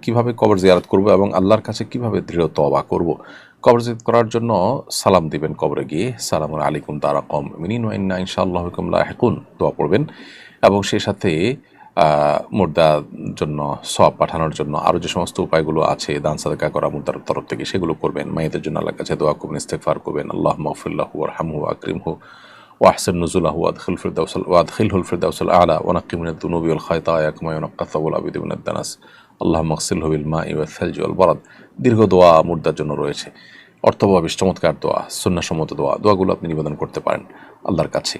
কিভাবে কবর জিয়ারত করব এবং আল্লাহর কাছে কিভাবে দৃঢ় তওবা করব। কবর জিয়ারত করার জন্য সালাম দিবেন, কবরে গিয়ে সালামুন আলাইকুম তারাকম মিনিন ওয়া ইন্না ইনশাআল্লাহু বিকুম লাহিকুন দোয়া পড়বেন এবং সেই সাথে মুর্দার জন্য সওয়াব পাঠানোর জন্য আরও যে সমস্ত উপায়গুলো আছে দান সাদকা করা মুর্দার তরফ থেকে সেগুলো করবেন। মাইয়াতের জন্য আল্লাহর কাছে দোয়া করবেন, ইস্তেগফার করবেন, আল্লাহুম্মা গফির লাহু ওয়ারহামহু ওয়াকরিমহু ওয়াহসিন নুজুলাহু ওয়াদখিলহুল ফিরদাউসাল আ'লা ওয়া নাক্কি মিনাদ দুনুবি ওয়াল খাতায়া কামা ইউনাক্কা সাওবুল আবিদি মিনাদ দানাস আল্লাহুম্মা আগসিলহু বিল মাই ওয়াস সালজি ওয়াল বারাদ। দীর্ঘ দোয়া মুর্দার জন্য রয়েছে, অর্থবহ চমৎকার দোয়া, সুন্নাহসম্মত দোয়াগুলো আপনি নিবেদন করতে পারেন আল্লাহর কাছে।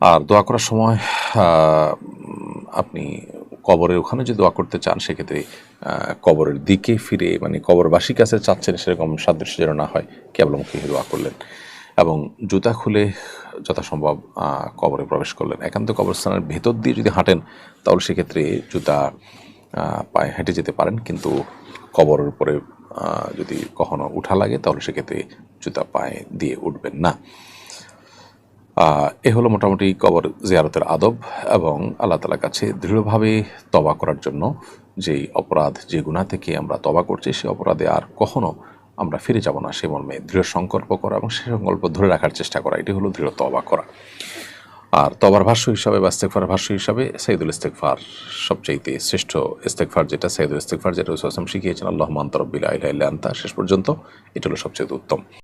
আর দোয়া করার সময় আপনি কবরের ওখানে যদি দোয়া করতে চান সেক্ষেত্রে কবরের দিকে ফিরে, মানে কবরবাসীর কাছে চাচ্ছেন সেরকম সাদৃশ্য যেন না হয়, কেবলমুখী দোয়া করলেন এবং জুতা খুলে যথাসম্ভব কবরে প্রবেশ করলেন। একান্ত কবরস্থানের ভেতর দিয়ে যদি হাঁটেন তাহলে সেক্ষেত্রে জুতা পায়ে হেঁটে যেতে পারেন, কিন্তু কবরের উপরে যদি কখনো উঠা লাগে তাহলে সেক্ষেত্রে জুতা পায়ে দিয়ে উঠবেন না। এ হলো মোটামুটি কবর জিয়ারতের আদব এবং আল্লাহ তাআলার কাছে দৃঢ়ভাবে তওবা করার জন্য যেই অপরাধ, যে গুনাহ থেকে আমরা তওবা করছি সেই অপরাধে আর কখনো আমরা ফিরে যাব না সে মর্মে দৃঢ় সংকল্প করা এবং সেই সংকল্প ধরে রাখার চেষ্টা করা, এটি হলো দৃঢ় তওবা করা। আর তওবার ভাষ্য হিসাবে বা ইস্তেগফারের ভাষ্য হিসাবে সাইয়্যিদুল ইস্তেগফার সবচাইতে শ্রেষ্ঠ ইস্তেগফার, যেটা সাইয়্যিদুল ইস্তেগফার, যেটা রাসূল সাল্লাল্লাহু আলাইহি ওয়াসাল্লাম শিখিয়েছেন, আল্লাহুম্মা আনতা রাব্বি লা ইলাহা ইল্লা আনতা, শেষ পর্যন্ত এটা হলো সবচেয়ে উত্তম।